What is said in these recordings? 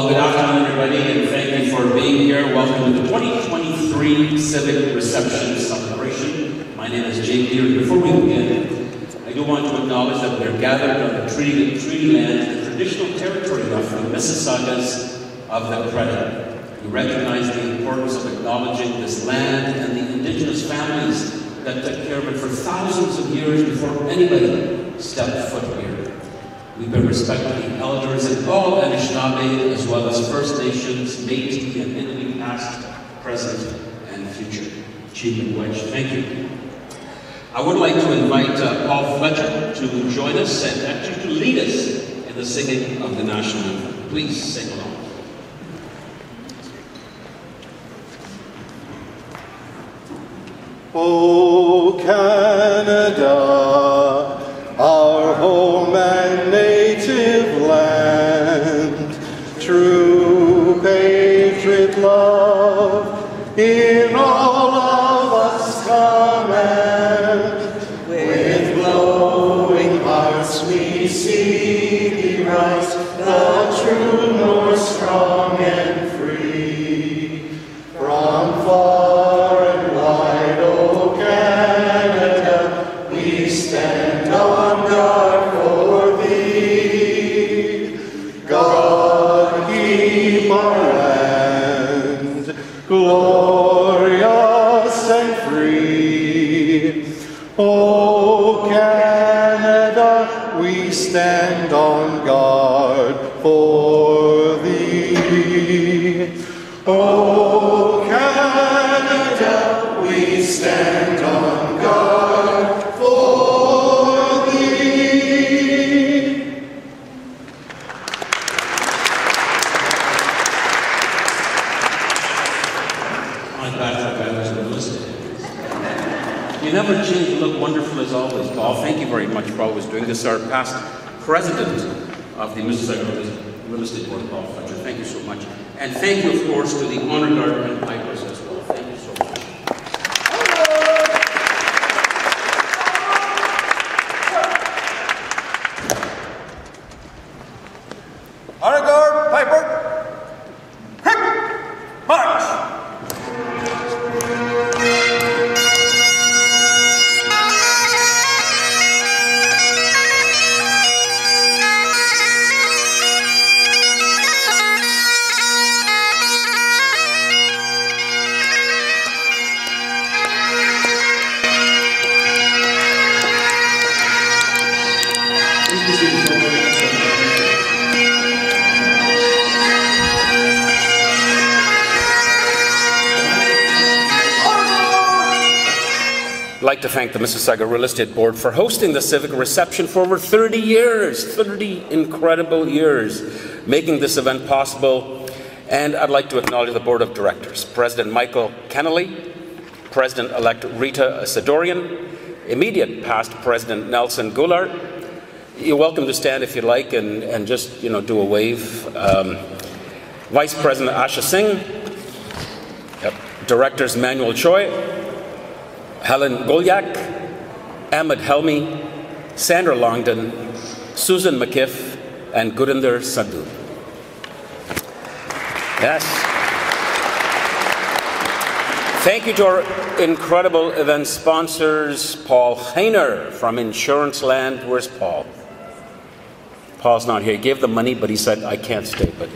Well, good afternoon, everybody, and thank you for being here. Welcome to the 2023 Civic Reception Celebration. My name is Jake Deere. Before we begin, I do want to acknowledge that we are gathered on the treaty land, the traditional territory of the Mississaugas of the Credit. We recognize the importance of acknowledging this land and the indigenous families that took care of it for thousands of years before anybody stepped foot here. We pay respect to the elders and all Anishinaabe, as well as First Nations, Métis, and Inuit past, present, and future. Chief and Wedge, thank you. I would like to invite Paul Fletcher to join us and actually to lead us in the singing of the national anthem. Please sing along. O Canada, our home and native land, true patriot love in all of us command. With glowing hearts we see thee rise, the true north, strong and free. From far and wide, O Canada, we stand on guard for thee. God keep our land glorious and free. O Canada, we stand on guard for thee. O Canada, we stand on guard for thee. I'm glad that was realistic. You never change, you look wonderful as always, Paul. Thank you very much for always doing this. Our past president of the Mississauga Real Estate Board, Paul Fletcher. Thank you so much. And thank you, of course, to the Honor Guard and Pipers as well. Thank you so much. Honor Guard, Piper, quick, march! I'd like to thank the Mississauga Real Estate Board for hosting the Civic Reception for over 30 years, 30 incredible years, making this event possible. And I'd like to acknowledge the Board of Directors, President Michael Kennelly, President-elect Rita Sidorian, immediate past President Nelson Goulart. You're welcome to stand if you like and just, do a wave. Vice President Asha Singh, Directors Manuel Choi, Helen Golyak, Ahmed Helmi, Sandra Longdon, Susan McKiff, and Gurinder Sadhu. Yes. Thank you to our incredible event sponsors, Paul Hainer from Insurance Land. Where's Paul? Paul's not here. He gave the money, but he said, I can't stay. But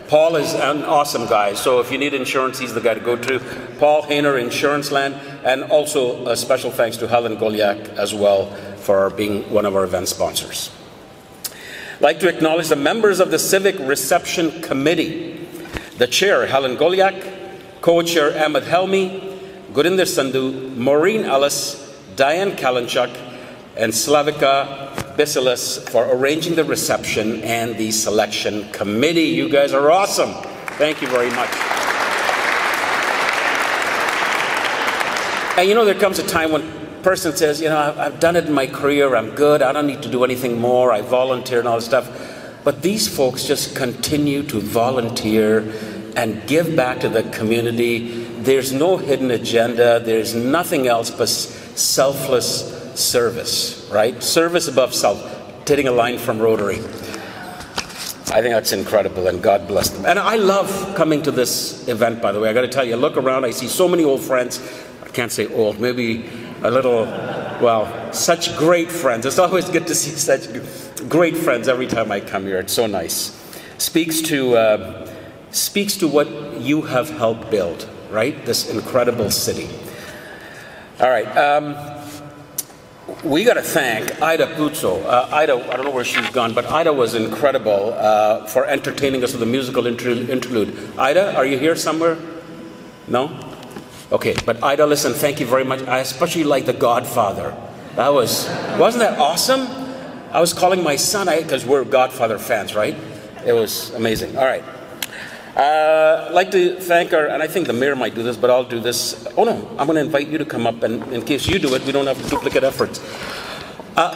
Paul is an awesome guy, so if you need insurance, he's the guy to go to. Paul Hainer, Insurance Land, and also a special thanks to Helen Golyak as well for being one of our event sponsors. I'd like to acknowledge the members of the Civic Reception Committee. The Chair, Helen Golyak, Co-Chair Ahmed Helmi, Gurinder Sandhu, Maureen Ellis, Diane Kalinchuk, and Slavika Basilis for arranging the reception and the selection committee. You guys are awesome. Thank you very much. And there comes a time when a person says, I've done it in my career, I'm good, I don't need to do anything more, I volunteer and all this stuff. But these folks just continue to volunteer and give back to the community. There's no hidden agenda, there's nothing else but selfless service, right? Service above self, taking a line from Rotary. I think that's incredible, and God bless them. And I love coming to this event, by the way. I got to tell you, I look around, I see so many old friends. I can't say old, maybe a little, well, such great friends. It's always good to see such great friends every time I come here. It's so nice. Speaks to what you have helped build, right? This incredible city. All right. We got to thank Ida Puzo. Ida, I don't know where she's gone, but Ida was incredible for entertaining us with a musical interlude. Ida, are you here somewhere? No? Okay, but Ida, listen, thank you very much. I especially like The Godfather. Wasn't that awesome? I was calling my son, because we're Godfather fans, right? It was amazing. All right. I'd like to thank and I think the mayor might do this, but I'll do this. Oh no, I'm going to invite you to come up, and in case you do it, we don't have to duplicate efforts.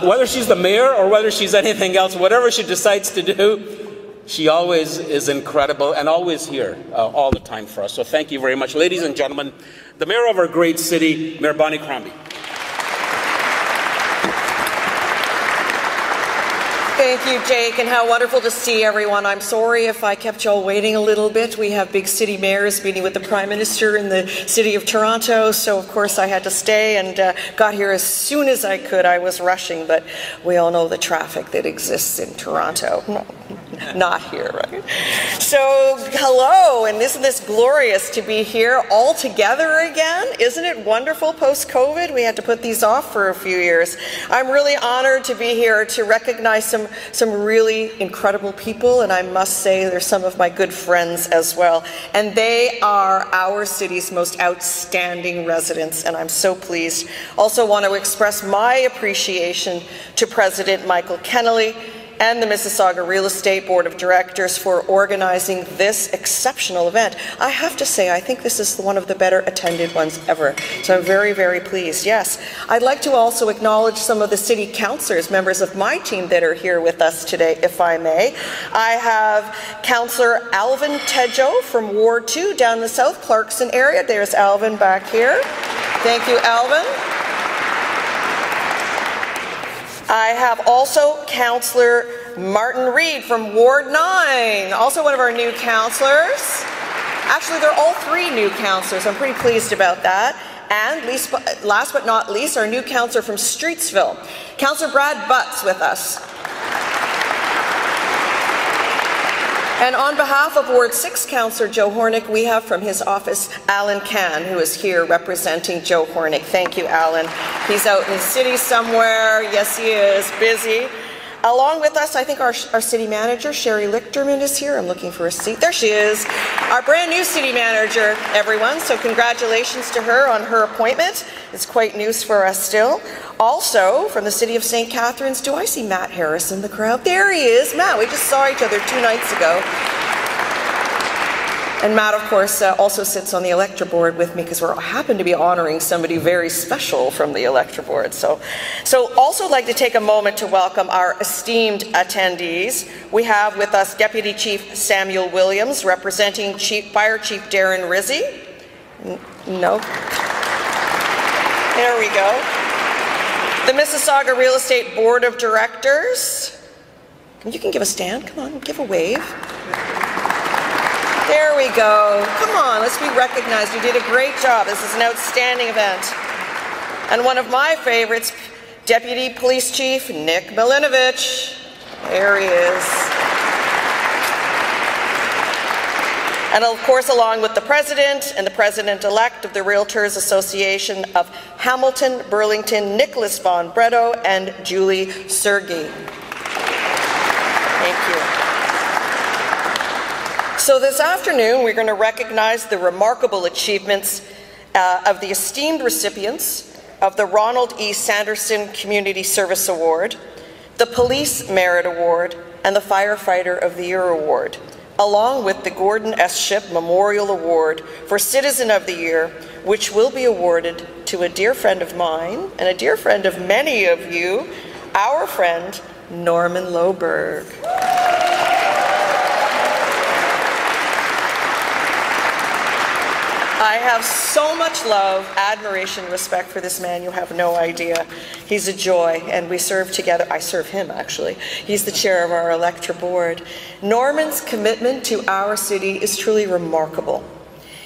Whether she's the mayor or whether she's anything else, whatever she decides to do, she always is incredible and always here all the time for us. So thank you very much. Ladies and gentlemen, the mayor of our great city, Mayor Bonnie Crombie. Thank you, Jake, and how wonderful to see everyone. I'm sorry if I kept you all waiting a little bit. We have big city mayors meeting with the Prime Minister in the city of Toronto, so of course I had to stay and got here as soon as I could. I was rushing, but we all know the traffic that exists in Toronto. Not here, right? So, hello, and isn't this glorious to be here all together again? Isn't it wonderful post-COVID? We had to put these off for a few years. I'm really honored to be here to recognize some really incredible people, and I must say they're some of my good friends as well. And they are our city's most outstanding residents, and I'm so pleased. Also want to express my appreciation to President Michael Kennelly and the Mississauga Real Estate Board of Directors for organizing this exceptional event. I have to say, I think this is one of the better attended ones ever. So I'm very, very pleased. Yes, I'd like to also acknowledge some of the city councillors, members of my team that are here with us today, if I may. I have Councillor Alvin Tejo from Ward 2 down the South Clarkson area. There's Alvin back here. Thank you, Alvin. I have also Councillor Martin Reed from Ward 9, also one of our new councillors. Actually, they're all three new councillors. I'm pretty pleased about that. And last but not least, our new councillor from Streetsville, Councillor Brad Butts with us. And on behalf of Ward 6 Councillor Joe Hornick, we have from his office Alan Can, who is here representing Joe Hornick. Thank you, Alan. He's out in the city somewhere. Yes, he is. Busy. Along with us, I think our city manager, Sherry Lichterman, is here. I'm looking for a seat. There she is. Our brand new city manager, everyone. So congratulations to her on her appointment. It's quite news for us still. Also, from the city of St. Catharines, do I see Matt Harris in the crowd? There he is. Matt, we just saw each other 2 nights ago. And Matt, of course, also sits on the Electra board with me because we happen to be honoring somebody very special from the Electra board. So also like to take a moment to welcome our esteemed attendees. We have with us Deputy Chief Samuel Williams, representing Fire Chief Darren Rizzi. No. There we go. The Mississauga Real Estate Board of Directors. You can give a stand. Come on, give a wave. There we go. Come on, let's be recognized. You did a great job. This is an outstanding event. And one of my favorites, Deputy Police Chief Nick Milinovich. There he is. And of course, along with the President and the President-elect of the Realtors Association of Hamilton, Burlington, Nicholas Von Bretto and Julie Sergey. Thank you. So this afternoon, we're going to recognize the remarkable achievements of the esteemed recipients of the Ronald E. Sanderson Community Service Award, the Police Merit Award, and the Firefighter of the Year Award, along with the Gordon S. Shipp Memorial Award for Citizen of the Year, which will be awarded to a dear friend of mine and a dear friend of many of you, our friend, Norman Loberg. I have so much love, admiration, respect for this man, you have no idea. He's a joy, and we serve together. I serve him, actually. He's the chair of our Electra board. Norman's commitment to our city is truly remarkable.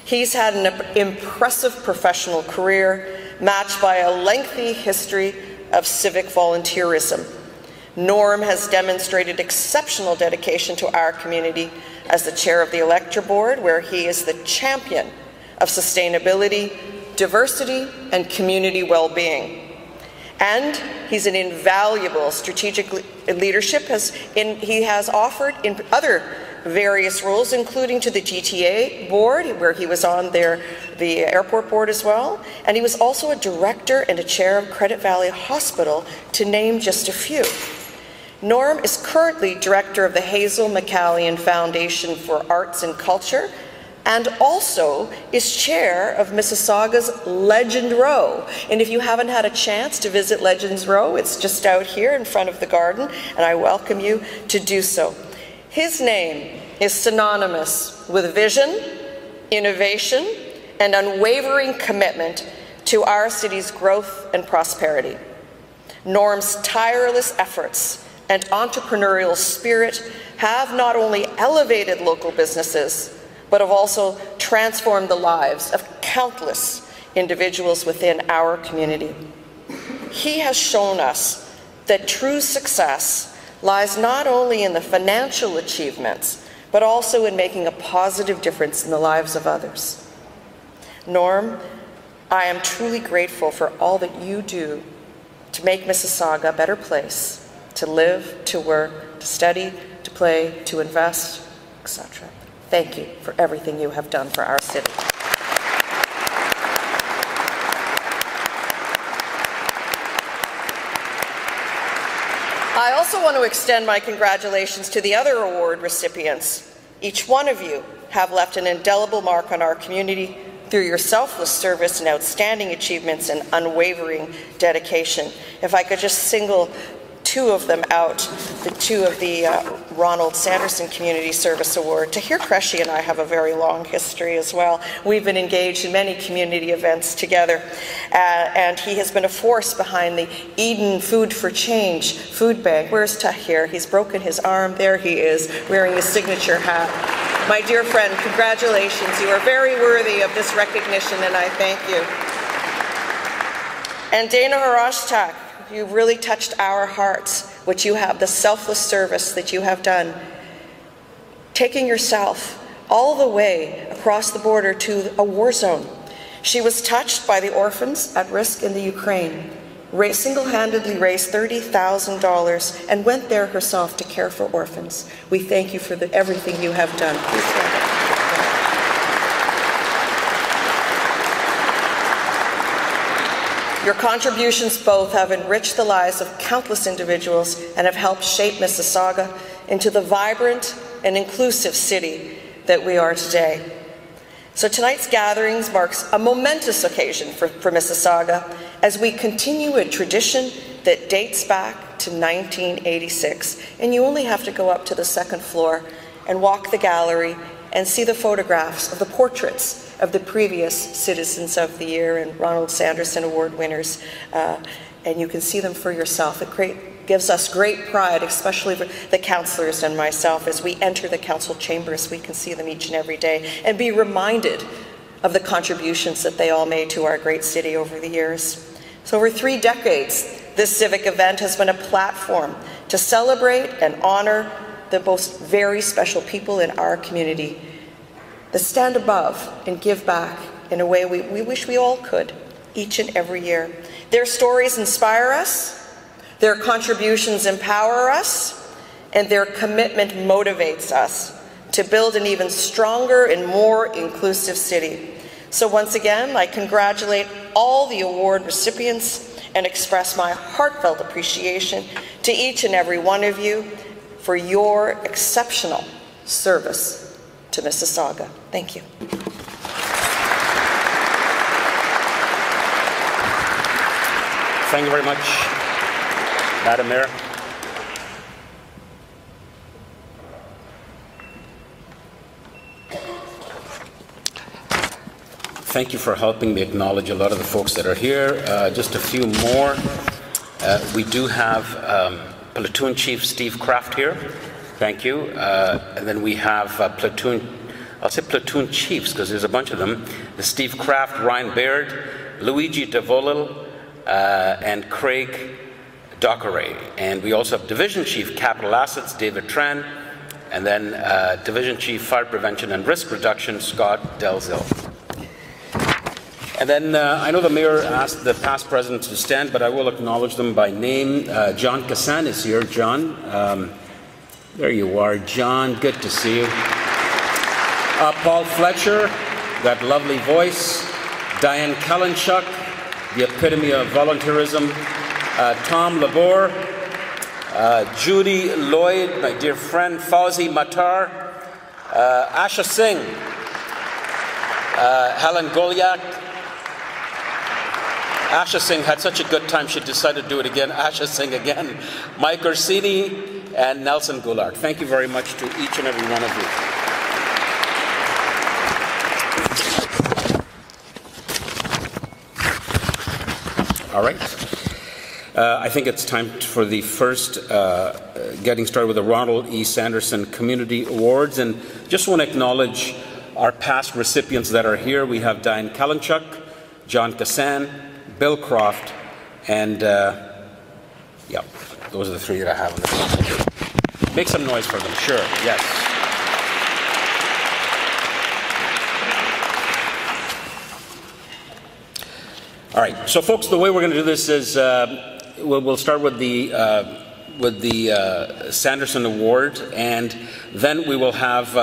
He's had an impressive professional career, matched by a lengthy history of civic volunteerism. Norm has demonstrated exceptional dedication to our community as the chair of the Electra board, where he is the champion of sustainability, diversity, and community well-being. And he's an invaluable strategic leadership he has offered in other various roles, including to the GTA board, where he was on the airport board as well. And he was also a director and a chair of Credit Valley Hospital, to name just a few. Norm is currently director of the Hazel McCallion Foundation for Arts and Culture, and also is chair of Mississauga's Legend Row. And if you haven't had a chance to visit Legends Row, it's just out here in front of the garden, and I welcome you to do so. His name is synonymous with vision, innovation, and unwavering commitment to our city's growth and prosperity. Norm's tireless efforts and entrepreneurial spirit have not only elevated local businesses, but have also transformed the lives of countless individuals within our community. He has shown us that true success lies not only in the financial achievements, but also in making a positive difference in the lives of others. Norm, I am truly grateful for all that you do to make Mississauga a better place to live, to work, to study, to play, to invest, etc. Thank you for everything you have done for our city. I also want to extend my congratulations to the other award recipients. Each one of you have left an indelible mark on our community through your selfless service and outstanding achievements and unwavering dedication. If I could just single two of them out, the two of the Ronald Sanderson Community Service Award. Tahir Qureshi and I have a very long history as well. We've been engaged in many community events together, and he has been a force behind the Eden Food for Change food bank. Where's Tahir? He's broken his arm. There he is, wearing his signature hat. My dear friend, congratulations. You are very worthy of this recognition, and I thank you. And Dana Harashtak, you've really touched our hearts, what you have, the selfless service that you have done, taking yourself all the way across the border to a war zone. She was touched by the orphans at risk in the Ukraine, single-handedly raised $30,000 and went there herself to care for orphans. We thank you for everything you have done. Please stand up. Your contributions both have enriched the lives of countless individuals and have helped shape Mississauga into the vibrant and inclusive city that we are today. So tonight's gatherings marks a momentous occasion for Mississauga as we continue a tradition that dates back to 1986. And you only have to go up to the second floor and walk the gallery and see the photographs of the portraits of the previous Citizens of the Year and Ronald Sanderson Award winners, and you can see them for yourself. It gives us great pride, especially for the councillors and myself, as we enter the council chambers. We can see them each and every day and be reminded of the contributions that they all made to our great city over the years. So over 3 decades, this civic event has been a platform to celebrate and honor the most very special people in our community, that stand above and give back in a way we wish we all could, each and every year. Their stories inspire us, their contributions empower us, and their commitment motivates us to build an even stronger and more inclusive city. So once again, I congratulate all the award recipients and express my heartfelt appreciation to each and every one of you for your exceptional service to Mississauga. Thank you. Thank you very much, Madam Mayor. thank you for helping me acknowledge a lot of the folks that are here. Just a few more. We do have Platoon Chief Steve Kraft here. Thank you. And then we have I'll say Platoon Chiefs because there's a bunch of them. Steve Kraft, Ryan Baird, Luigi Devolil, and Craig Dockeray. And we also have Division Chief Capital Assets, David Tran, and then Division Chief Fire Prevention and Risk Reduction, Scott Delzell. And then I know the Mayor asked the past presidents to stand, but I will acknowledge them by name. John Kassan is here. John, there you are. John, good to see you. Paul Fletcher, that lovely voice. Diane Kalinchuk, the epitome of volunteerism. Tom Labor, Judy Lloyd, my dear friend. Fauzi Matar, Asha Singh, Helen Goliak. Asha Singh had such a good time she decided to do it again. Asha Singh again. Mike Orsini and Nelson Goulart. Thank you very much to each and every one of you. All right. I think it's time for the first getting started with the Ronald E. Sanderson Community Awards. And just want to acknowledge our past recipients that are here. We have Diane Kalinchuk, John Kassan, Bill Croft, and yeah, those are the three that I have on the list. Make some noise for them, sure, yes. All right, so folks, the way we're going to do this is we'll start with the Sanderson Award, and then we will have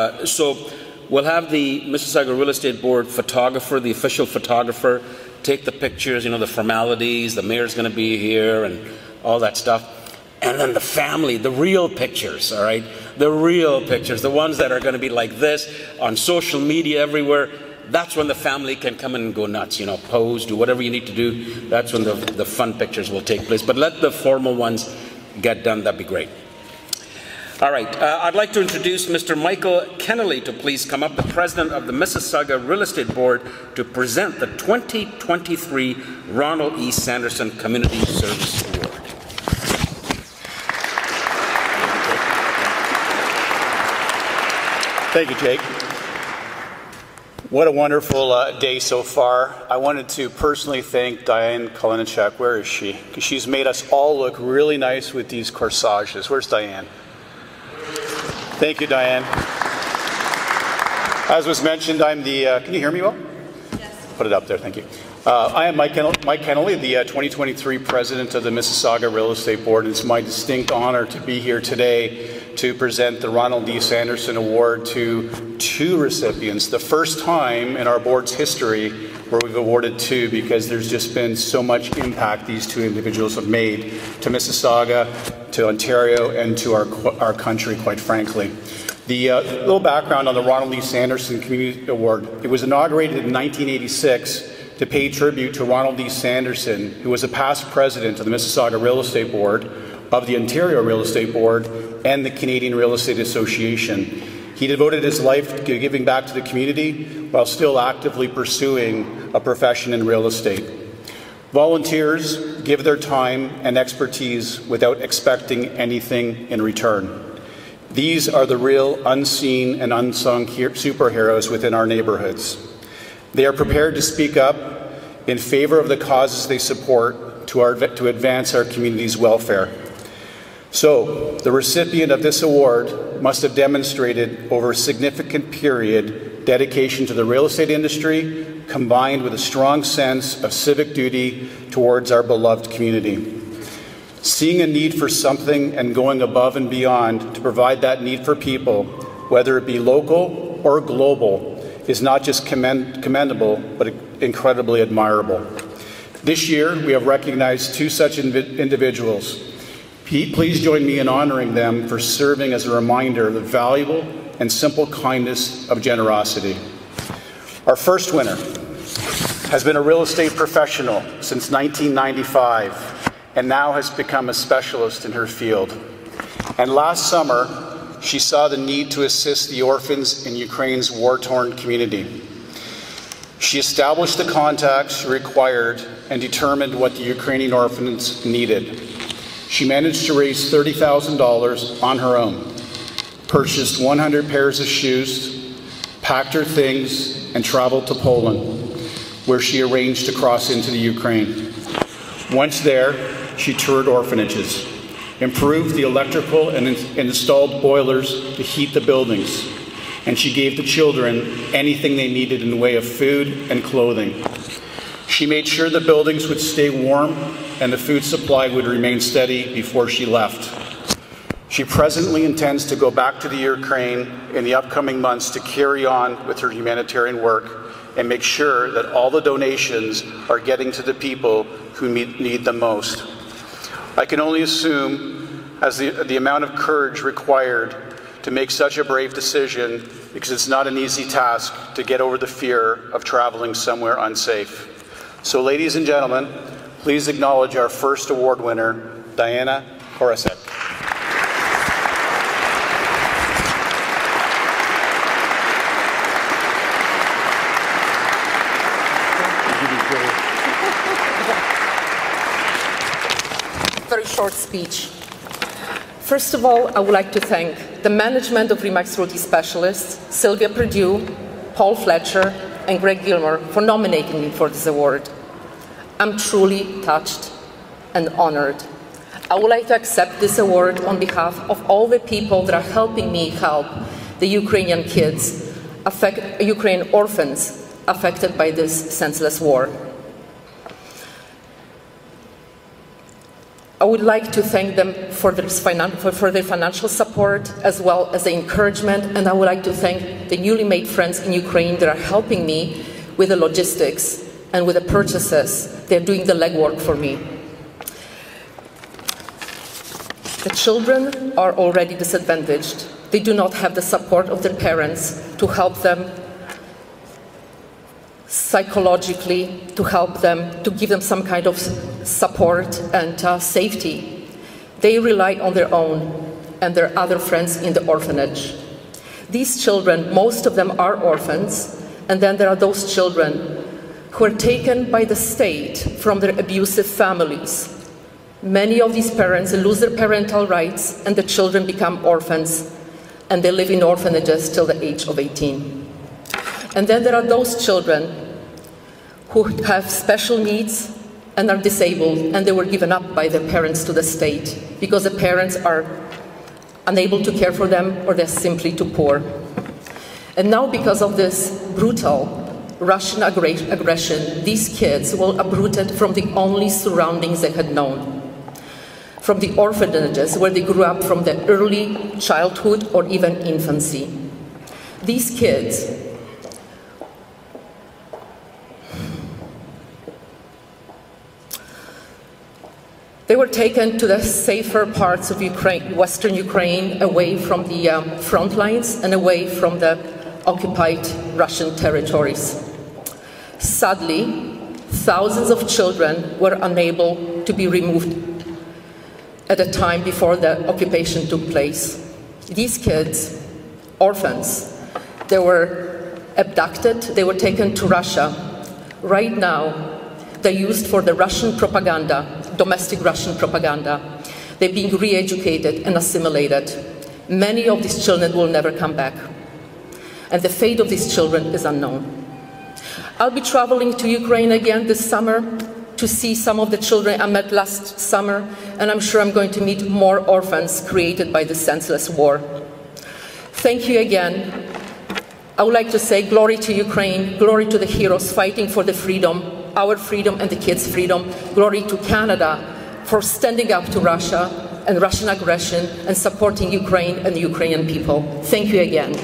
we'll have the Mississauga Real Estate Board photographer, the official photographer, take the pictures, you know, the formalities. The mayor's going to be here and all that stuff, and then the family, the real pictures. All right, the real pictures, the ones that are going to be like this on social media everywhere. That's when the family can come in and go nuts, you know, pose, do whatever you need to do. That's when the fun pictures will take place. But let the formal ones get done, that'd be great. All right, I'd like to introduce Mr. Michael Kennelly to please come up, the President of the Mississauga Real Estate Board, to present the 2023 Ronald E. Sanderson Community Service Award. Thank you, Jake. What a wonderful day so far. I wanted to personally thank Diane Kalinchuk. Where is she? Because she's made us all look really nice with these corsages. Where's Diane? Thank you, Diane. As was mentioned, I'm the, can you hear me well? Yes. Put it up there, thank you. I am Mike Kennelly, the 2023 President of the Mississauga Real Estate Board, and it's my distinct honor to be here today to present the Ronald D. Sanderson Award to two recipients. The first time in our board's history where we've awarded two, because there's just been so much impact these two individuals have made to Mississauga, to Ontario, and to our country, quite frankly. The little background on the Ronald D. Sanderson Community Award. It was inaugurated in 1986 to pay tribute to Ronald D. Sanderson, who was a past president of the Mississauga Real Estate Board, of the Ontario Real Estate Board, and the Canadian Real Estate Association. He devoted his life to giving back to the community while still actively pursuing a profession in real estate. Volunteers give their time and expertise without expecting anything in return. These are the real unseen and unsung superheroes within our neighborhoods. They are prepared to speak up in favor of the causes they support to advance our community's welfare. So, the recipient of this award must have demonstrated over a significant period dedication to the real estate industry, combined with a strong sense of civic duty towards our beloved community. Seeing a need for something and going above and beyond to provide that need for people, whether it be local or global, is not just commendable, but incredibly admirable. This year, we have recognized two such individuals. Please join me in honoring them for serving as a reminder of the valuable and simple kindness of generosity. Our first winner has been a real estate professional since 1995 and now has become a specialist in her field. And last summer, she saw the need to assist the orphans in Ukraine's war-torn community. She established the contacts required and determined what the Ukrainian orphans needed. She managed to raise $30,000 on her own, purchased 100 pairs of shoes, packed her things, and traveled to Poland, where she arranged to cross into the Ukraine. Once there, she toured orphanages, improved the electrical and installed boilers to heat the buildings, and she gave the children anything they needed in the way of food and clothing. She made sure the buildings would stay warm and the food supply would remain steady before she left. She presently intends to go back to the Ukraine in the upcoming months to carry on with her humanitarian work and make sure that all the donations are getting to the people who need them most. I can only assume as the amount of courage required to make such a brave decision, because it's not an easy task to get over the fear of traveling somewhere unsafe. So ladies and gentlemen, please acknowledge our first award winner, Diana Korosek. Very short speech. First of all, I would like to thank the management of Remax Royalty Specialists, Sylvia Perdue, Paul Fletcher, and Greg Gilmore for nominating me for this award. I'm truly touched and honored. I would like to accept this award on behalf of all the people that are helping me help the Ukrainian kids, Ukrainian orphans affected by this senseless war. I would like to thank them for their financial support as well as the encouragement, and I would like to thank the newly made friends in Ukraine that are helping me with the logistics and with the purchases. They're doing the legwork for me. The children are already disadvantaged. They do not have the support of their parents to help them psychologically, to help them, to give them some kind of support and safety. They rely on their own and their other friends in the orphanage. These children, most of them are orphans, and then there are those children who are taken by the state from their abusive families. Many of these parents lose their parental rights and the children become orphans, and they live in orphanages till the age of 18. And then there are those children who have special needs and are disabled, and they were given up by their parents to the state because the parents are unable to care for them or they're simply too poor. And now, because of this brutal Russian aggression, these kids were uprooted from the only surroundings they had known, from the orphanages where they grew up from their early childhood or even infancy. These kids they were taken to the safer parts of Ukraine, Western Ukraine, away from the front lines and away from the occupied Russian territories. Sadly, thousands of children were unable to be removed at a time before the occupation took place. These kids, orphans, they were abducted, they were taken to Russia. Right now, they're used for the Russian propaganda, domestic Russian propaganda. They're being re-educated and assimilated. Many of these children will never come back. And the fate of these children is unknown. I'll be traveling to Ukraine again this summer to see some of the children I met last summer, and I'm sure I'm going to meet more orphans created by this senseless war. Thank you again. I would like to say glory to Ukraine, glory to the heroes fighting for the freedom, our freedom and the kids' freedom. Glory to Canada for standing up to Russia and Russian aggression and supporting Ukraine and the Ukrainian people. Thank you again.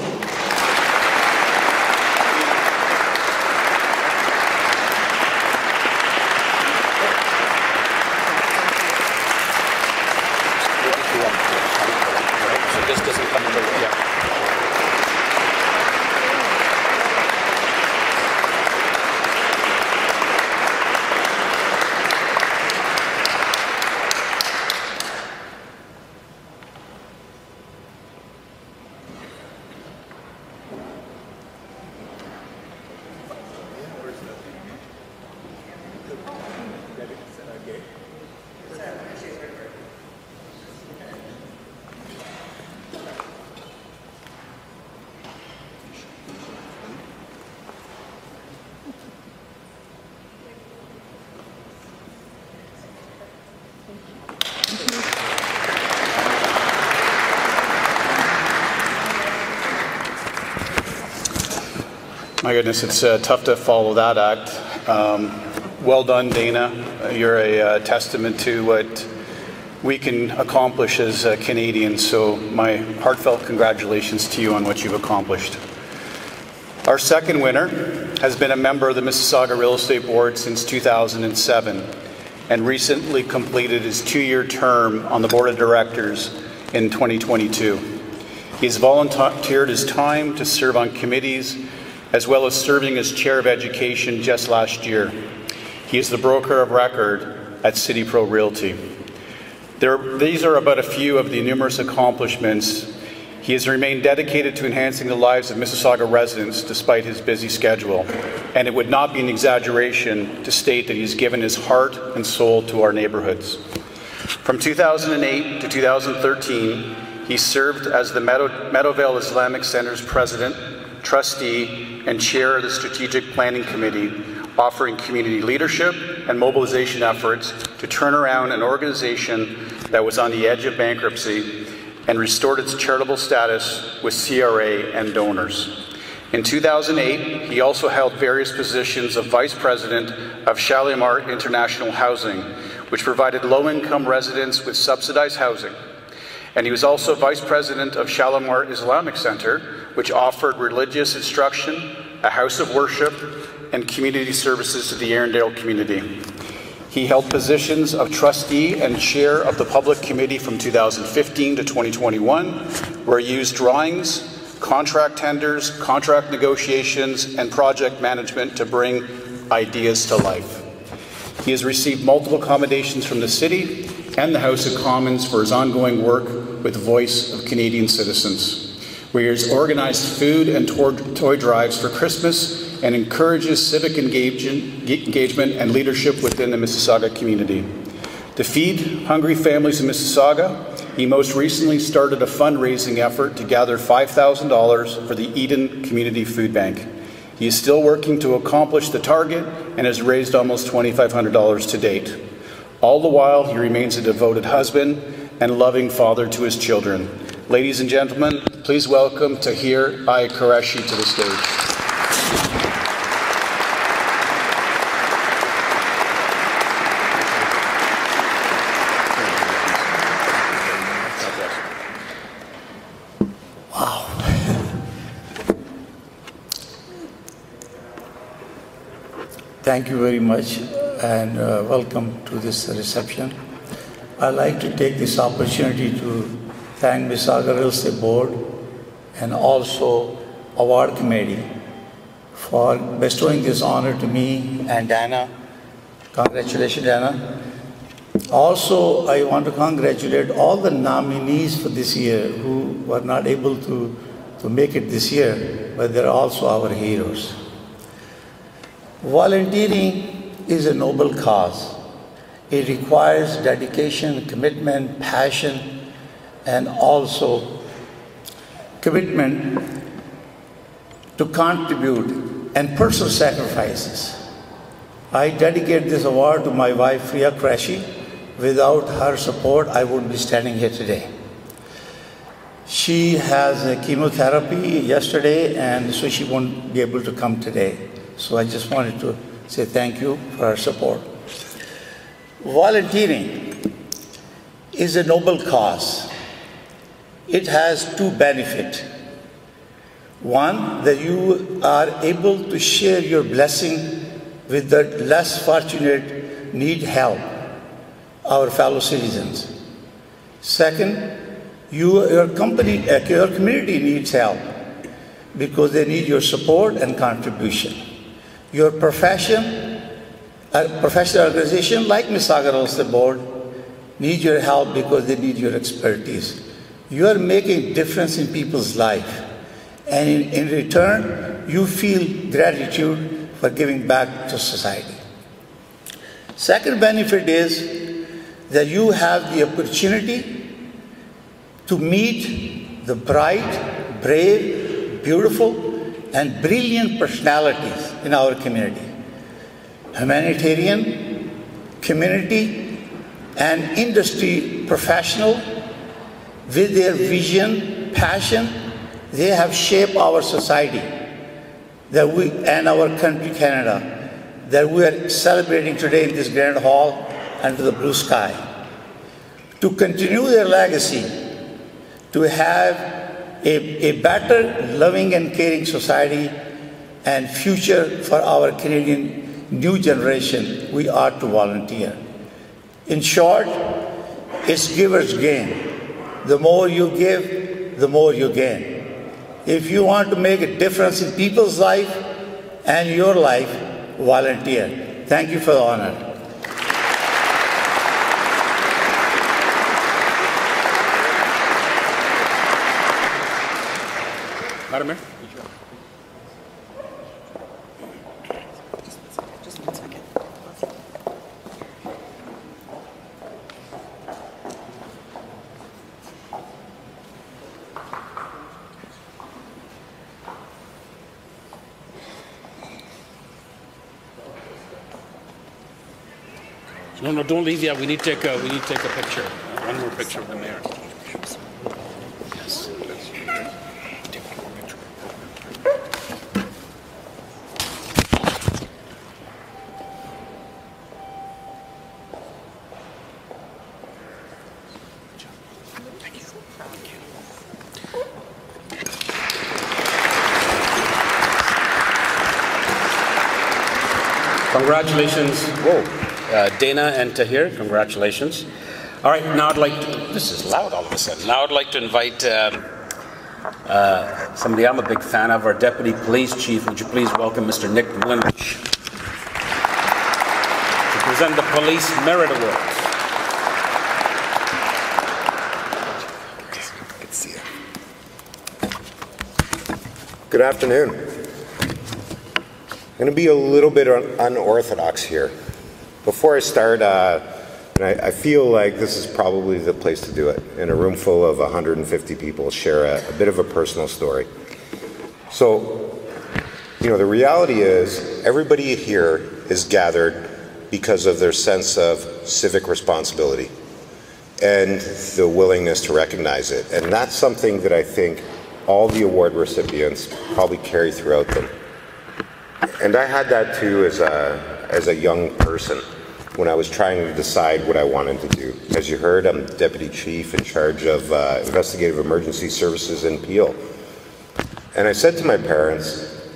My goodness, it's tough to follow that act. Well done, Dana. You're a testament to what we can accomplish as Canadians, so my heartfelt congratulations to you on what you've accomplished. Our second winner has been a member of the Mississauga Real Estate Board since 2007 and recently completed his 2-year term on the Board of Directors in 2022. He's volunteered his time to serve on committees as well as serving as Chair of Education just last year. He is the broker of record at City Pro Realty. These are about a few of the numerous accomplishments. He has remained dedicated to enhancing the lives of Mississauga residents despite his busy schedule, and it would not be an exaggeration to state that he's given his heart and soul to our neighborhoods. From 2008 to 2013, he served as the Meadowvale Islamic Center's president, trustee, and chair of the Strategic Planning Committee, offering community leadership and mobilization efforts to turn around an organization that was on the edge of bankruptcy and restored its charitable status with CRA and donors. In 2008, he also held various positions of Vice President of Shalimar International Housing, which provided low-income residents with subsidized housing. And he was also Vice President of Shalimar Islamic Center, which offered religious instruction, a house of worship, and community services to the Erindale community. He held positions of trustee and chair of the Public Committee from 2015 to 2021, where he used drawings, contract tenders, contract negotiations, and project management to bring ideas to life. He has received multiple commendations from the City and the House of Commons for his ongoing work with the Voice of Canadian Citizens, where he has organized food and toy drives for Christmas and encourages civic engagement and leadership within the Mississauga community. To feed hungry families in Mississauga, he most recently started a fundraising effort to gather $5,000 for the Eden Community Food Bank. He is still working to accomplish the target and has raised almost $2,500 to date. All the while, he remains a devoted husband and loving father to his children. Ladies and gentlemen, please welcome Tahir I. Qureshi to the stage. Thank you very much and welcome to this reception. I'd like to take this opportunity to thank Mississauga Real Estate Board and also Award Committee for bestowing this honor to me and Dana. Congratulations, Dana. Also, I want to congratulate all the nominees for this year who were not able to make it this year, but they're also our heroes. Volunteering is a noble cause. It requires dedication, commitment, passion, and also commitment to contribute and personal sacrifices. I dedicate this award to my wife, Priya Qureshi. Without her support, I wouldn't be standing here today. She has a chemotherapy yesterday, and so she won't be able to come today. So I just wanted to say thank you for her support. Volunteering is a noble cause. It has two benefits. One, that you are able to share your blessing with the less fortunate, need help, our fellow citizens. Second, your community needs help because they need your support and contribution. Your profession, a professional organization like Mississauga Real Estate Board need your help because they need your expertise. You are making a difference in people's life, and in return, you feel gratitude for giving back to society. Second benefit is that you have the opportunity to meet the bright, brave, beautiful, and brilliant personalities in our community. Humanitarian, community, and industry professional, with their vision, passion, they have shaped our society and our country, Canada, that we are celebrating today in this grand hall under the blue sky. To continue their legacy, to have a better, loving and caring society and future for our Canadian new generation, we ought to volunteer. In short, it's giver's gain. The more you give, the more you gain. If you want to make a difference in people's life and your life, volunteer. Thank you for the honor. Madam Mayor. Just one second. No, don't leave yet. We need to take a picture. One more picture of the mayor. Yes. Take one more picture. Thank you. Congratulations. Whoa. Dana and Tahir, congratulations. All right, now I'd like to, this is loud all of a sudden. Now I'd like to invite somebody I'm a big fan of, our Deputy Police Chief. Would you please welcome Mr. Nick Mlinich to present the Police Merit Awards. Good to see you. Good afternoon. I'm going to be a little bit unorthodox here. Before I start, and I feel like this is probably the place to do it, in a room full of 150 people, share a bit of a personal story. So, you know, the reality is everybody here is gathered because of their sense of civic responsibility and the willingness to recognize it. And that's something that I think all the award recipients probably carry throughout them. And I had that too as a young person when I was trying to decide what I wanted to do. As you heard, I'm Deputy Chief in charge of Investigative Emergency Services in Peel. And I said to my parents,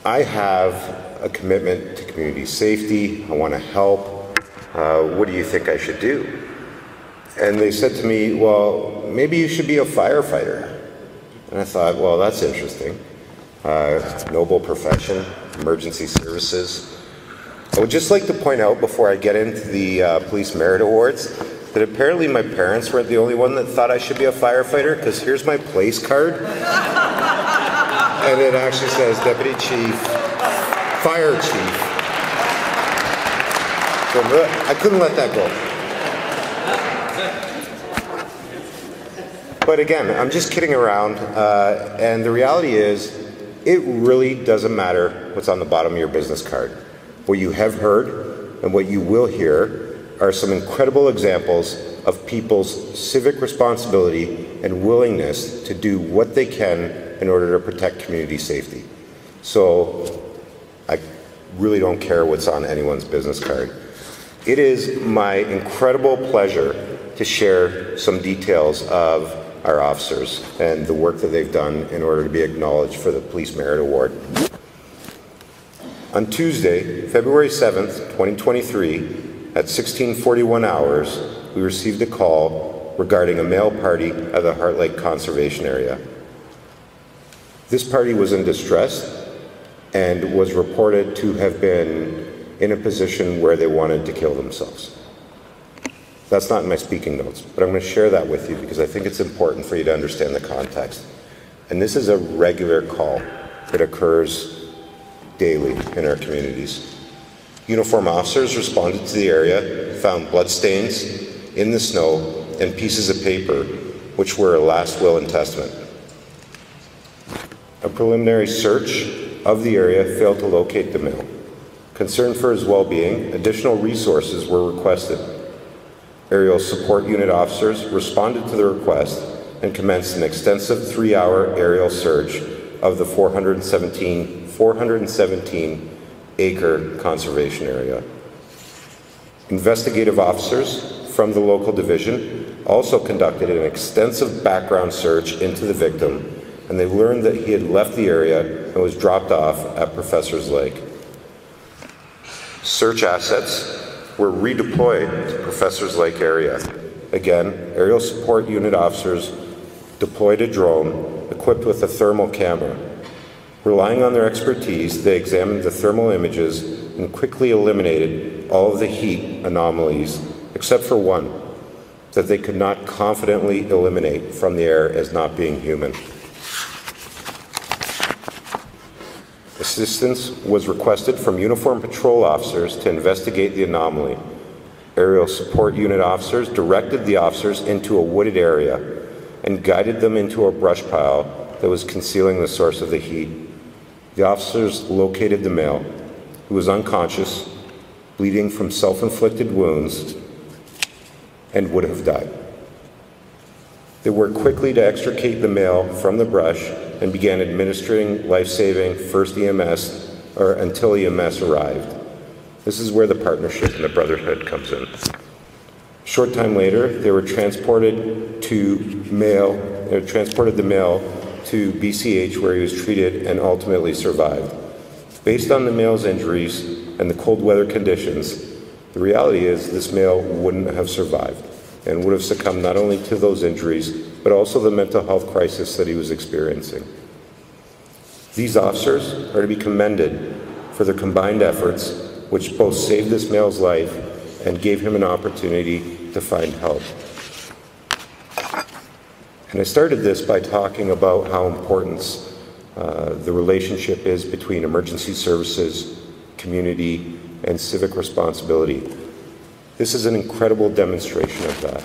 I have a commitment to community safety, I want to help, what do you think I should do? And they said to me, well, maybe you should be a firefighter. And I thought, well, that's interesting. Noble profession, emergency services. I would just like to point out before I get into the Police Merit Awards that apparently my parents weren't the only one that thought I should be a firefighter, because here's my place card. And it actually says Deputy Chief, Fire Chief. So I couldn't let that go. But again, I'm just kidding around, and the reality is, it really doesn't matter what's on the bottom of your business card. What you have heard and what you will hear are some incredible examples of people's civic responsibility and willingness to do what they can in order to protect community safety. So I really don't care what's on anyone's business card. It is my incredible pleasure to share some details of our officers and the work that they've done in order to be acknowledged for the Police Merit Award. On Tuesday, February 7th, 2023, at 16:41 hours, we received a call regarding a male party at the Heart Lake Conservation Area. This party was in distress and was reported to have been in a position where they wanted to kill themselves. That's not in my speaking notes, but I'm going to share that with you because I think it's important for you to understand the context. And this is a regular call that occurs daily in our communities. Uniformed officers responded to the area, found bloodstains in the snow and pieces of paper, which were a last will and testament. A preliminary search of the area failed to locate the male. Concerned for his well-being, additional resources were requested. Aerial support unit officers responded to the request and commenced an extensive 3-hour aerial search of the 417-acre conservation area. Investigative officers from the local division also conducted an extensive background search into the victim, and they learned that he had left the area and was dropped off at Professor's Lake. Search assets were redeployed to Professor's Lake area. Again, aerial support unit officers deployed a drone equipped with a thermal camera. Relying on their expertise, they examined the thermal images and quickly eliminated all of the heat anomalies, except for one, that they could not confidently eliminate from the air as not being human. Assistance was requested from uniformed patrol officers to investigate the anomaly. Aerial support unit officers directed the officers into a wooded area and guided them into a brush pile that was concealing the source of the heat. The officers located the male, who was unconscious, bleeding from self-inflicted wounds, and would have died. They worked quickly to extricate the male from the brush and began administering life-saving first EMS until EMS arrived. This is where the partnership and the brotherhood comes in. A short time later, they were transported the male to BCH, where he was treated and ultimately survived. Based on the male's injuries and the cold weather conditions, the reality is this male wouldn't have survived and would have succumbed not only to those injuries, but also the mental health crisis that he was experiencing. These officers are to be commended for their combined efforts, which both saved this male's life and gave him an opportunity to find help. And I started this by talking about how important the relationship is between emergency services, community, and civic responsibility. This is an incredible demonstration of that.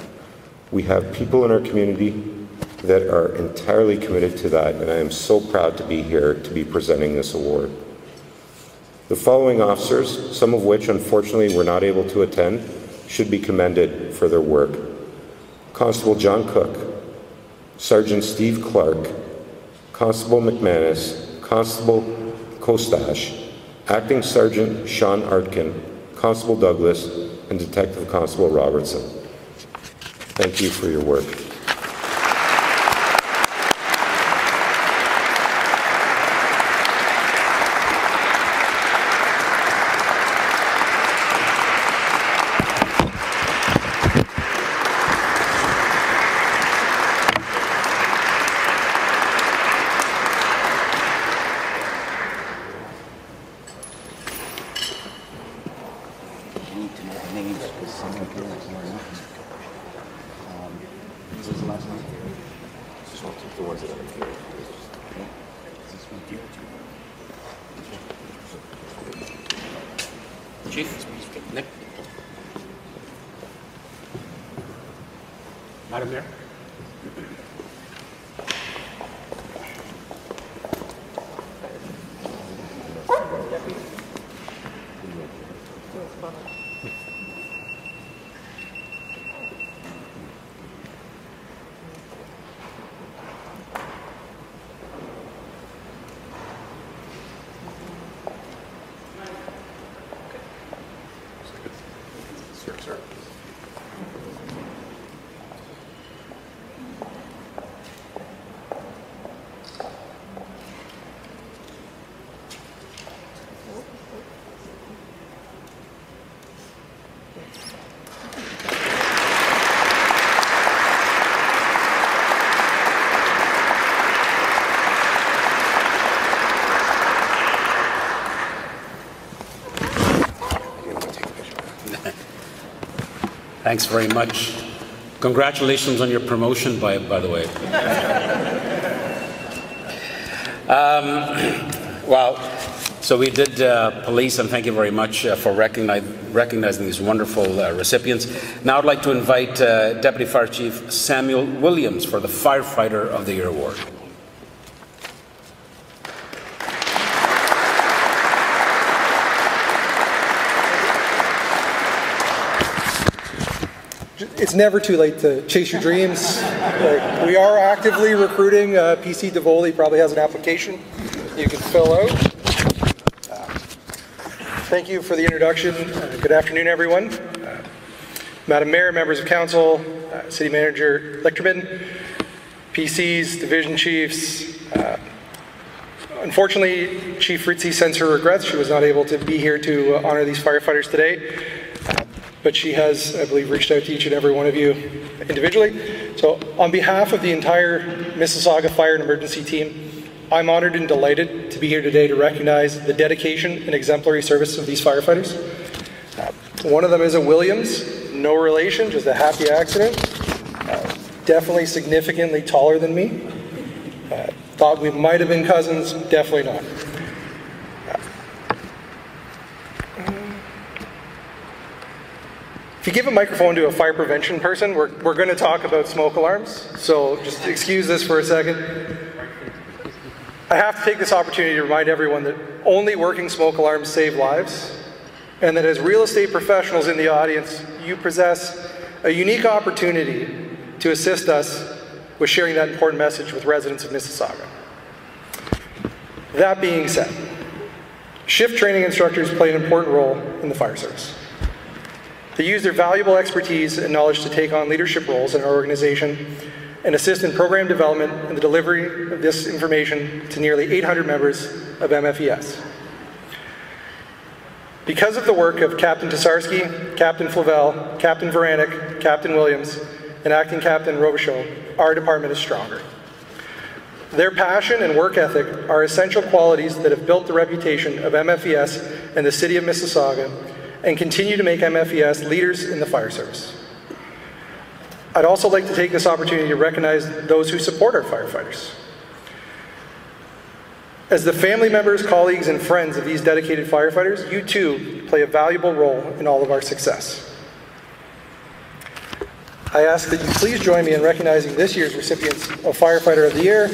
We have people in our community that are entirely committed to that, and I am so proud to be here to be presenting this award. The following officers, some of which unfortunately were not able to attend, should be commended for their work. Constable John Cook, Sergeant Steve Clark, Constable McManus, Constable Kostash, Acting Sergeant Sean Artkin, Constable Douglas, and Detective Constable Robertson. Thank you for your work. Chief, Nick. Madam Mayor. Thanks very much. Congratulations on your promotion, by the way. Wow. So we did police, and thank you very much for recognizing these wonderful recipients. Now I'd like to invite Deputy Fire Chief Samuel Williams for the Firefighter of the Year Award. It's never too late to chase your dreams. We are actively recruiting. PC DeVoli probably has an application you can fill out. Thank you for the introduction. Good afternoon, everyone. Madam Mayor, members of council, City Manager Lichterman, PCs, division chiefs. Unfortunately, Chief Ritzy sends her regrets. She was not able to be here to honor these firefighters today. But she has, I believe, reached out to each and every one of you individually. So on behalf of the entire Mississauga Fire and Emergency team, I'm honored and delighted to be here today to recognize the dedication and exemplary service of these firefighters. One of them is a Williams, no relation, just a happy accident. Definitely significantly taller than me. Thought we might have been cousins, definitely not. If you give a microphone to a fire prevention person, we're going to talk about smoke alarms, so just excuse this for a second. I have to take this opportunity to remind everyone that only working smoke alarms save lives, and that as real estate professionals in the audience, you possess a unique opportunity to assist us with sharing that important message with residents of Mississauga. That being said, shift training instructors play an important role in the fire service. They use their valuable expertise and knowledge to take on leadership roles in our organization and assist in program development and the delivery of this information to nearly 800 members of MFES. Because of the work of Captain Tesarski, Captain Flavel, Captain Veranek, Captain Williams, and Acting Captain Robichaud, our department is stronger. Their passion and work ethic are essential qualities that have built the reputation of MFES and the City of Mississauga and continue to make MFES leaders in the fire service. I'd also like to take this opportunity to recognize those who support our firefighters. As the family members, colleagues, and friends of these dedicated firefighters, you too play a valuable role in all of our success. I ask that you please join me in recognizing this year's recipients of Firefighter of the Year.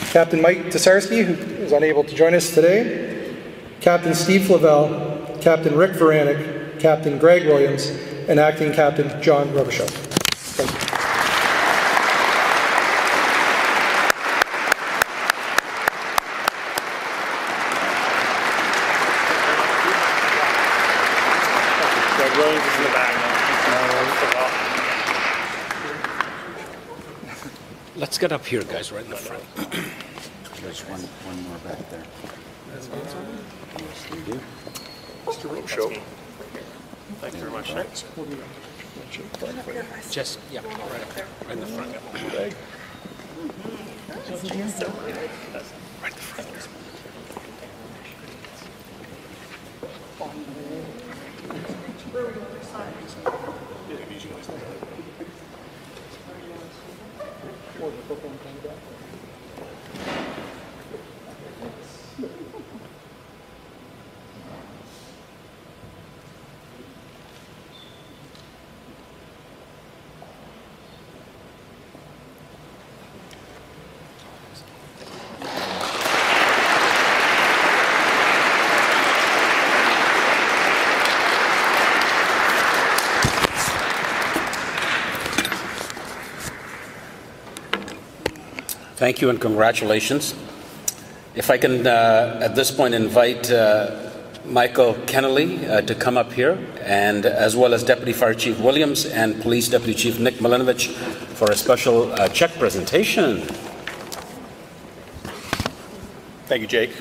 Captain Mike Tesarski, who is unable to join us today, Captain Steve Flavel, Captain Rick Veranek, Captain Greg Williams, and Acting Captain John Robichaud. Thank you. Greg Williams is in the back. Let's get up here, guys, right in the front. There's one more back there. Yes, we do. Mr. Robichaud. Thank you very much, sir. Just, yeah, right up there, right in the front. Greg. Right in the front. Thank you and congratulations. If I can, at this point, invite Michael Kennelly to come up here, and as well as Deputy Fire Chief Williams and Police Deputy Chief Nick Milinovich for a special check presentation. Thank you, Jake.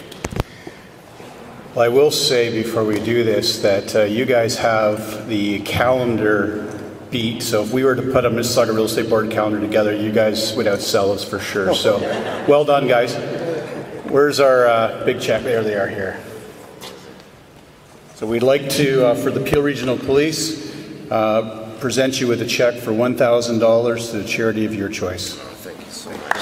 Well, I will say before we do this that you guys have the calendar beat. So if we were to put a Mississauga Real Estate Board calendar together, you guys would outsell us for sure. So well done, guys. Where's our big check? There they are here. So we'd like to, for the Peel Regional Police, present you with a check for $1,000 to the charity of your choice. Thank you so much.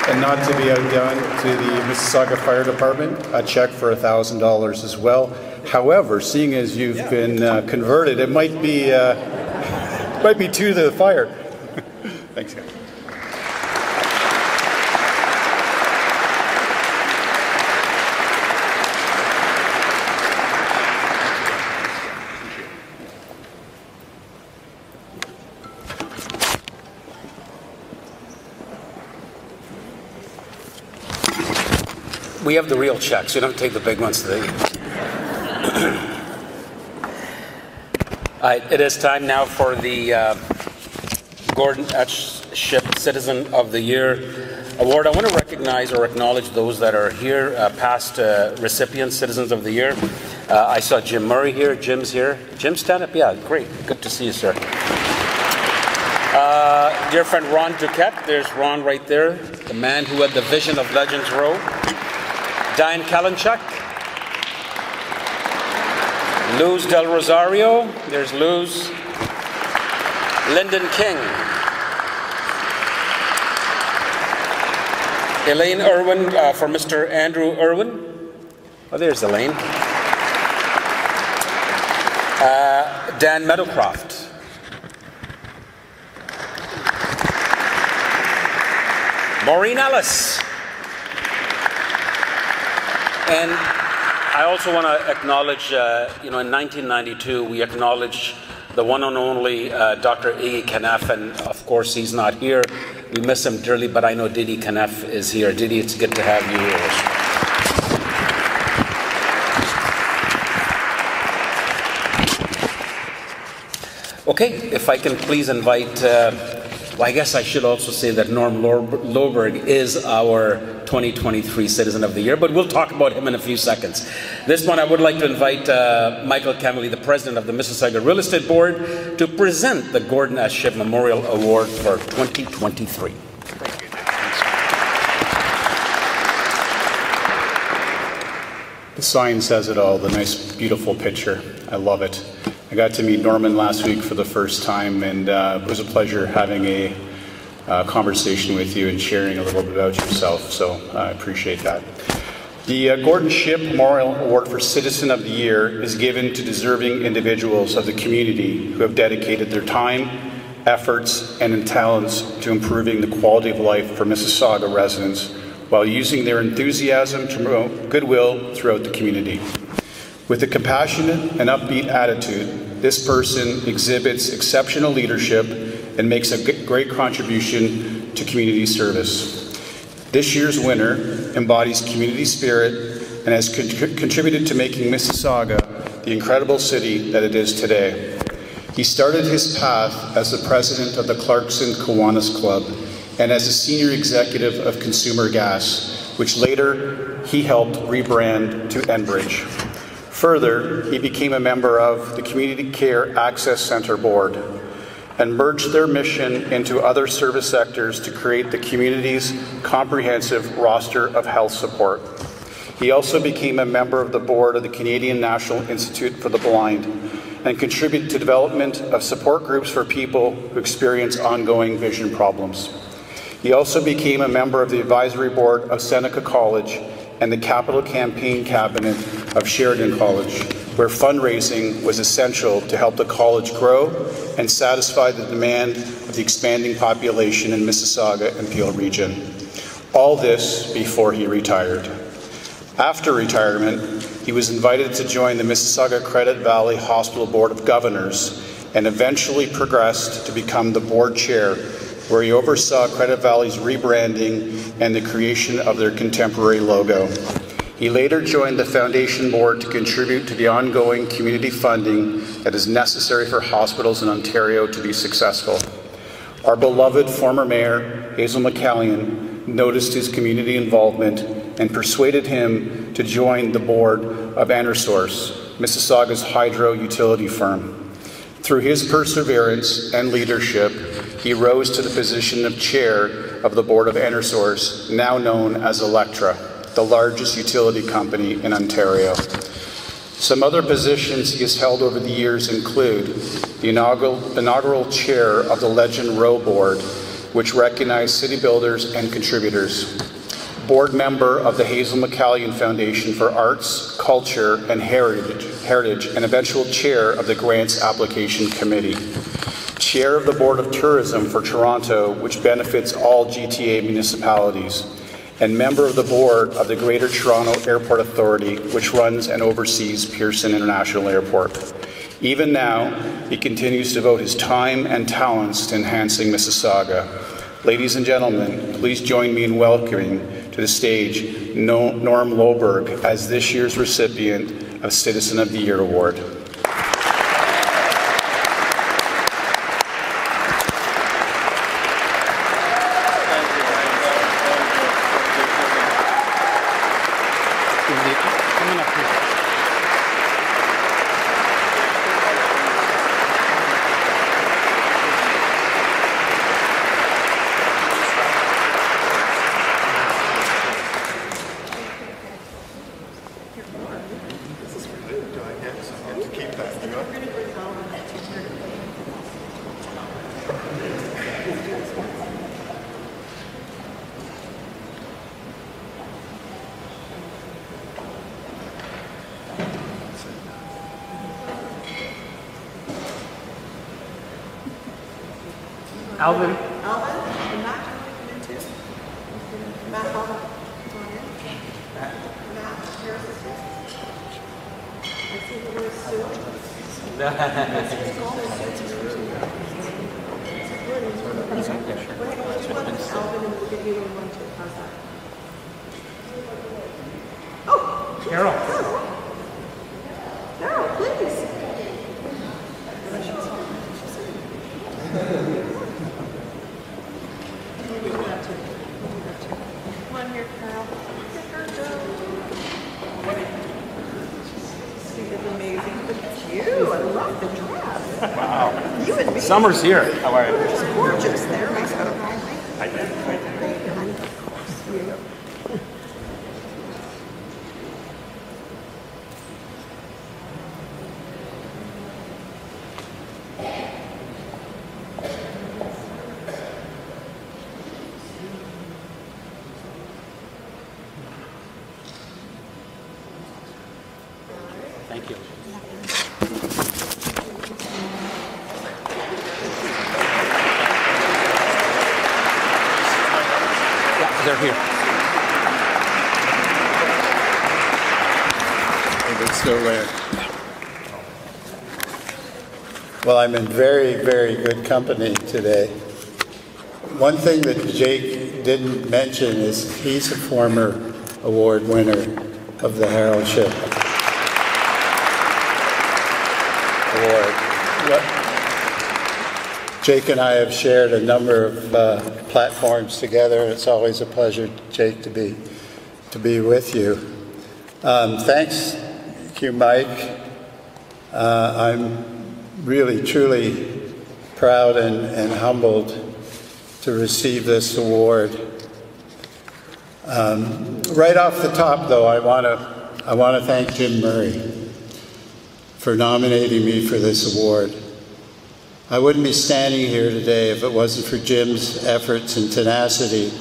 And not to be outdone, to the Mississauga Fire Department, a check for $1,000 as well. However, seeing as you've been converted, it might be two to the fire. Thanks, guys. We have the real checks. You don't take the big ones today. It is time now for the Gordon Ship Citizen of the Year Award. I want to recognize or acknowledge those that are here, past recipients, Citizens of the Year. I saw Jim Murray here. Jim's here. Jim, stand up. Yeah, great. Good to see you, sir. Dear friend Ron Duquette. There's Ron right there, the man who had the vision of Legends Row. Diane Kalinchuk. Luz Del Rosario. There's Luz. Lyndon King. Elaine Irwin for Mr. Andrew Irwin. Oh, there's Elaine. Dan Meadowcroft. Maureen Ellis. And I also want to acknowledge, in 1992, we acknowledged the one and only Dr. Iggy Knaff, and of course he's not here. We miss him dearly, but I know Didi Knaff is here. Didi, it's good to have you here. Okay, if I can please invite, well, I guess I should also say that Norm Loberg is our 2023 Citizen of the Year, but we'll talk about him in a few seconds. This one, I would like to invite Michael Kemley, the President of the Mississauga Real Estate Board, to present the Gordon S. Ship Memorial Award for 2023. Thank you. The sign says it all, the nice, beautiful picture. I love it. I got to meet Norman last week for the first time, and it was a pleasure having a conversation with you and sharing a little bit about yourself, so I appreciate that. The Gordon Ship Memorial Award for Citizen of the Year is given to deserving individuals of the community who have dedicated their time, efforts, and talents to improving the quality of life for Mississauga residents while using their enthusiasm to promote goodwill throughout the community. With a compassionate and upbeat attitude, this person exhibits exceptional leadership and makes a great contribution to community service. This year's winner embodies community spirit and has contributed to making Mississauga the incredible city that it is today. He started his path as the president of the Clarkson Kiwanis Club and as a senior executive of Consumer Gas, which later he helped rebrand to Enbridge. Further, he became a member of the Community Care Access Centre Board and merged their mission into other service sectors to create the community's comprehensive roster of health support. He also became a member of the board of the Canadian National Institute for the Blind and contributed to development of support groups for people who experience ongoing vision problems. He also became a member of the advisory board of Seneca College and the capital campaign cabinet of Sheridan College, where fundraising was essential to help the college grow and satisfy the demand of the expanding population in Mississauga and Peel region. All this before he retired. After retirement, he was invited to join the Mississauga Credit Valley Hospital Board of Governors and eventually progressed to become the board chair, where he oversaw Credit Valley's rebranding and the creation of their contemporary logo. He later joined the foundation board to contribute to the ongoing community funding that is necessary for hospitals in Ontario to be successful. Our beloved former mayor, Hazel McCallion, noticed his community involvement and persuaded him to join the board of Enersource, Mississauga's hydro utility firm. Through his perseverance and leadership, he rose to the position of chair of the board of Enersource, now known as Electra, the largest utility company in Ontario. Some other positions he has held over the years include the inaugural chair of the Legend Row Board which recognize city builders and contributors. Board member of the Hazel McCallion Foundation for Arts, Culture, and Heritage, and eventual chair of the Grants Application Committee. Chair of the Board of Tourism for Toronto, which benefits all GTA municipalities, and member of the board of the Greater Toronto Airport Authority, which runs and oversees Pearson International Airport. Even now, he continues to devote his time and talents to enhancing Mississauga. Ladies and gentlemen, please join me in welcoming to the stage Norm Loberg as this year's recipient of Citizen of the Year Award. Alvin. Alvin, and Matt, do you want to come in too? Matt, Alvin, come on in. Matt, Harris is here. I see the word Sue. Alvin, and we'll give you one too. How's that? Oh! Carol. Carol, please. Come on here, Carol. Look at her go. She is amazing. Look at you. I love the dress. Wow. You and me. Summer's here. How are you? It's gorgeous there. I did. Of course. You. Thank you. Yeah, they're here. It's still there. Well, I'm in very, very good company today. One thing that Jake didn't mention is he's a former award winner of the Heraldship Award. Jake and I have shared a number of platforms together, and it's always a pleasure, Jake, to be with you. Thanks, you, Mike. I'm really, truly proud and humbled to receive this award. Right off the top, though, I want to thank Jim Murray for nominating me for this award. I wouldn't be standing here today if it wasn't for Jim's efforts and tenacity,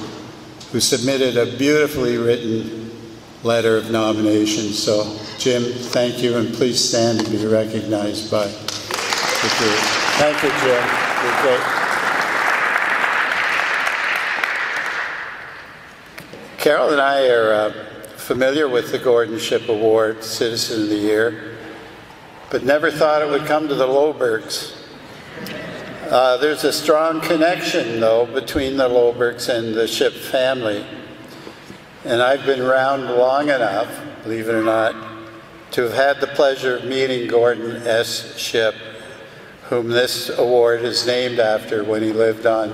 who submitted a beautifully written letter of nomination. So, Jim, thank you, and please stand and be recognized by the group. Thank you, Jim. You're great. Carol and I are familiar with the Gordon Ship Award, Citizen of the Year, but never thought it would come to the Lobergs. There's a strong connection, though, between the Lobergs and the Ship family. And I've been around long enough, believe it or not, to have had the pleasure of meeting Gordon S. Ship, whom this award is named after when he lived on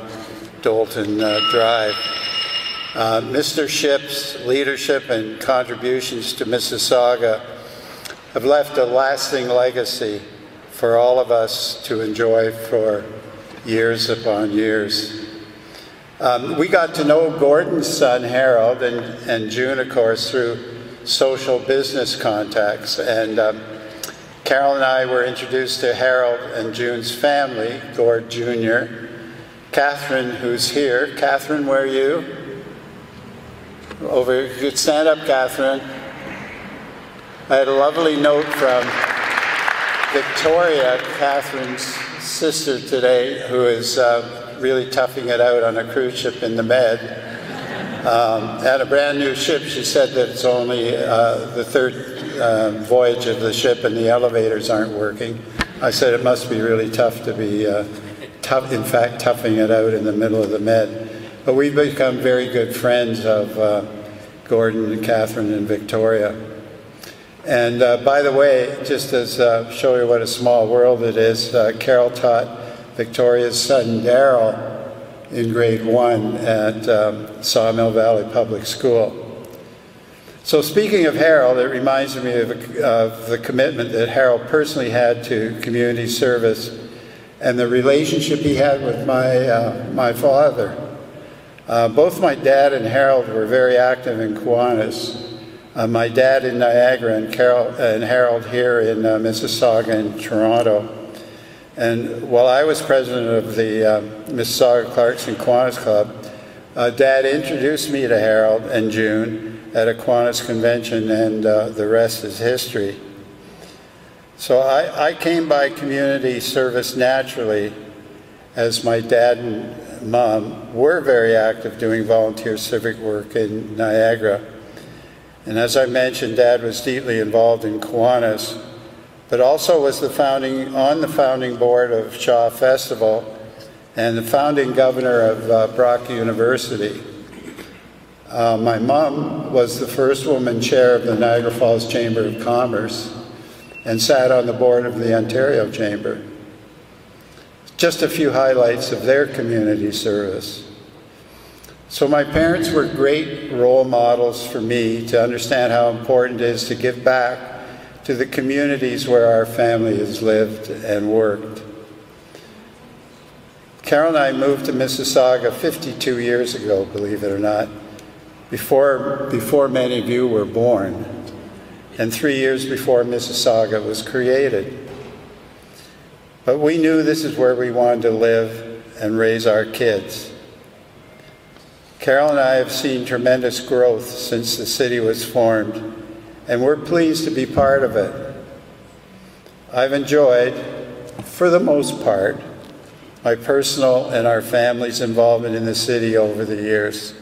Dolton Drive. Mr. Ship's leadership and contributions to Mississauga have left a lasting legacy for all of us to enjoy for years upon years. We got to know Gordon's son, Harold, and June, of course, through social business contacts. And Carol and I were introduced to Harold and June's family, Gord Jr., Catherine, who's here. Catherine, where are you? Over, you could stand up, Catherine. I had a lovely note from Victoria, Catherine's sister today, who is really toughing it out on a cruise ship in the Med. And a brand new ship. She said that it's only the third voyage of the ship and the elevators aren't working. I said it must be really tough to be in fact, toughing it out in the middle of the Med. But we've become very good friends of Gordon and Catherine and Victoria. And by the way, just as show you what a small world it is, Carol taught Victoria's son Daryl in grade 1 at Sawmill Valley Public School. So speaking of Harold, it reminds me of the commitment that Harold personally had to community service and the relationship he had with my father. Both my dad and Harold were very active in Kiwanis. My dad in Niagara and Harold here in Mississauga and Toronto. And while I was president of the Mississauga Clarkson Kiwanis Club, Dad introduced me to Harold and June at a Kiwanis convention, and the rest is history. So I came by community service naturally, as my dad and Mom were very active doing volunteer civic work in Niagara. And as I mentioned, Dad was deeply involved in Kiwanis, but also was on the founding board of Shaw Festival and the founding governor of Brock University. My mom was the first woman chair of the Niagara Falls Chamber of Commerce and sat on the board of the Ontario Chamber. Just a few highlights of their community service. So my parents were great role models for me to understand how important it is to give back to the communities where our family has lived and worked. Carol and I moved to Mississauga 52 years ago, believe it or not, before many of you were born, and 3 years before Mississauga was created. But we knew this is where we wanted to live and raise our kids. Carol and I have seen tremendous growth since the city was formed, and we're pleased to be part of it. I've enjoyed, for the most part, my personal and our family's involvement in the city over the years.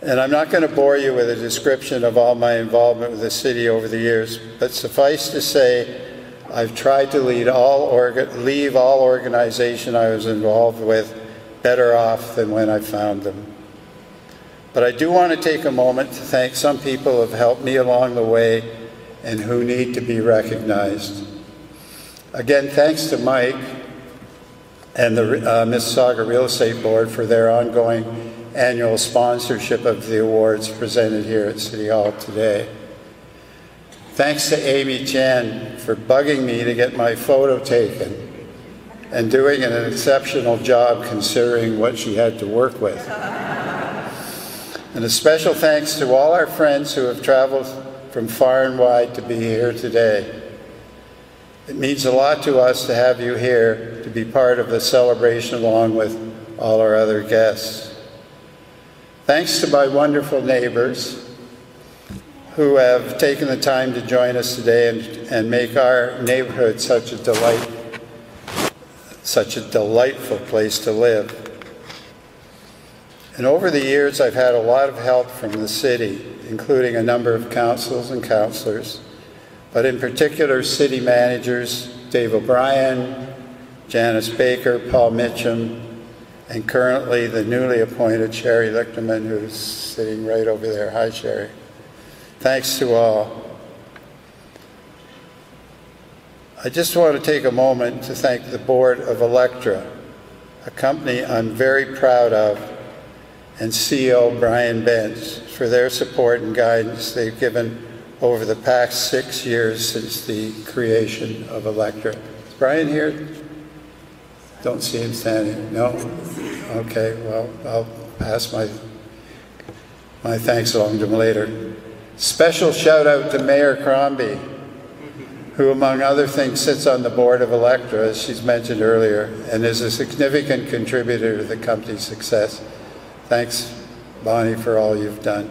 And I'm not going to bore you with a description of all my involvement with the city over the years, but suffice to say, I've tried to leave all organization I was involved with better off than when I found them. But I do want to take a moment to thank some people who have helped me along the way and who need to be recognized. Again, thanks to Mike and the Mississauga Real Estate Board for their ongoing annual sponsorship of the awards presented here at City Hall today. Thanks to Amy Chan for bugging me to get my photo taken and doing an exceptional job considering what she had to work with. And a special thanks to all our friends who have traveled from far and wide to be here today. It means a lot to us to have you here to be part of the celebration along with all our other guests. Thanks to my wonderful neighbors who have taken the time to join us today and make our neighborhood such a delightful place to live. And over the years, I've had a lot of help from the city, including a number of councils and councillors, but in particular, city managers Dave O'Brien, Janice Baker, Paul Mitchum, and currently the newly appointed Sherry Lichterman, who's sitting right over there. Hi, Sherry. Thanks to all. I just want to take a moment to thank the board of Electra, a company I'm very proud of, and CEO Brian Benz for their support and guidance they've given over the past 6 years since the creation of Electra. Is Brian here? Don't see him standing. No? Okay, well, I'll pass my thanks along to him later. Special shout out to Mayor Crombie. who among other things sits on the board of Electra, as she's mentioned earlier, and is a significant contributor to the company's success. Thanks, Bonnie, for all you've done.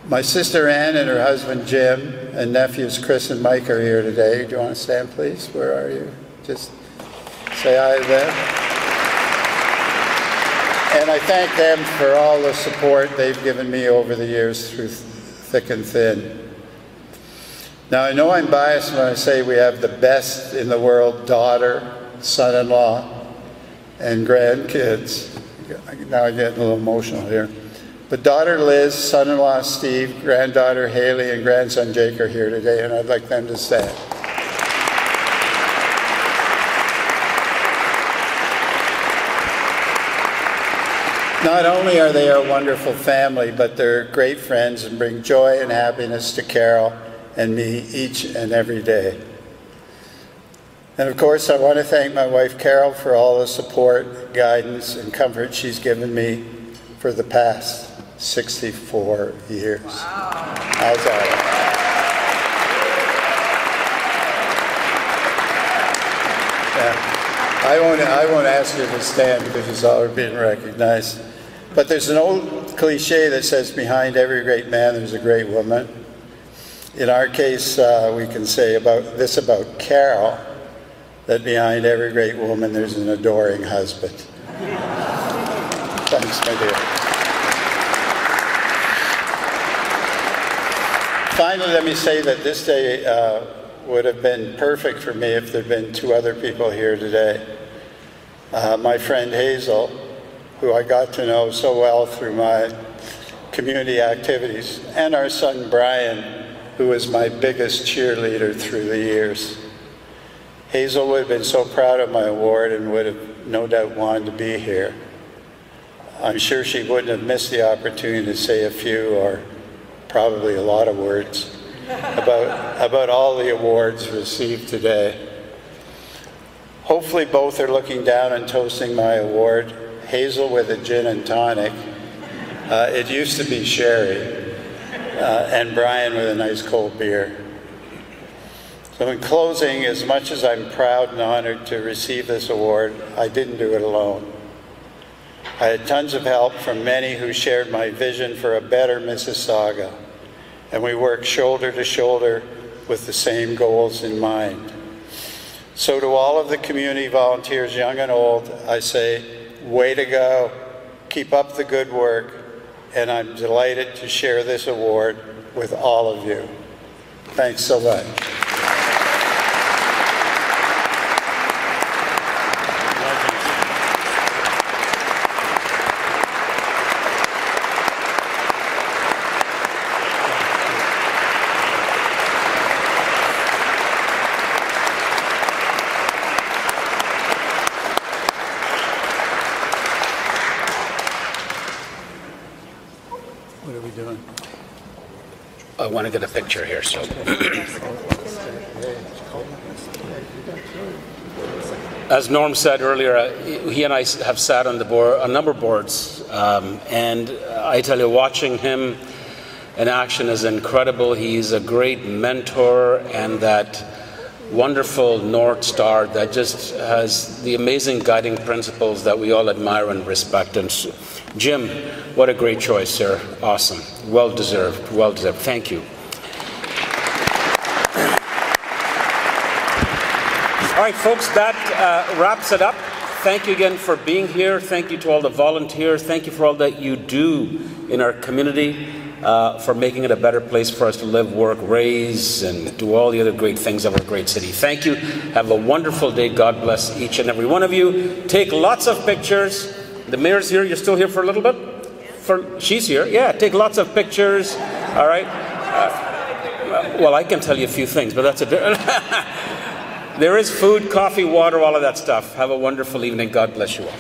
My sister Ann and her husband Jim and nephews Chris and Mike are here today. Do you want to stand, please? Where are you? Just say hi to them. And I thank them for all the support they've given me over the years through thick and thin. Now, I know I'm biased when I say we have the best in the world daughter, son-in-law, and grandkids. Now I'm getting a little emotional here. But daughter Liz, son-in-law Steve, granddaughter Haley, and grandson Jake are here today, and I'd like them to stand. Not only are they a wonderful family, but they're great friends and bring joy and happiness to Carol and me each and every day. And of course, I want to thank my wife Carol for all the support, guidance, and comfort she's given me for the past 64 years. Wow. How's that? I won't ask you to stand because it's already being recognized. But there's an old cliche that says behind every great man there's a great woman. In our case, we can say about Carol, that behind every great woman there's an adoring husband. Thanks, my dear. Finally, let me say that this day would have been perfect for me if there had been two other people here today. My friend Hazel, who I got to know so well through my community activities, and our son Brian, who was my biggest cheerleader through the years. Hazel would have been so proud of my award and would have no doubt wanted to be here. I'm sure she wouldn't have missed the opportunity to say a few or probably a lot of words about all the awards received today. Hopefully both are looking down and toasting my award. Hazel with a gin and tonic. It used to be sherry. And Brian with a nice cold beer. So in closing, as much as I'm proud and honored to receive this award, I didn't do it alone. I had tons of help from many who shared my vision for a better Mississauga, and we worked shoulder to shoulder with the same goals in mind. So to all of the community volunteers, young and old, I say, way to go, keep up the good work, and I'm delighted to share this award with all of you. Thanks so much. What are we doing? I want to get a picture here, so. As Norm said earlier, he and I have sat on the board, a number of boards, and I tell you, watching him in action is incredible. He's a great mentor and that wonderful North Star that just has the amazing guiding principles that we all admire and respect. And Jim, what a great choice, sir. Awesome. Well deserved. Well deserved. Thank you. All right, folks, that wraps it up. Thank you again for being here. Thank you to all the volunteers. Thank you for all that you do in our community, for making it a better place for us to live, work, raise, and do all the other great things of our great city. Thank you. Have a wonderful day. God bless each and every one of you. Take lots of pictures. The mayor's here. You're still here for a little bit? She's here. Yeah, take lots of pictures. All right. Well, I can tell you a few things, but that's a different... There is food, coffee, water, all of that stuff. Have a wonderful evening. God bless you all.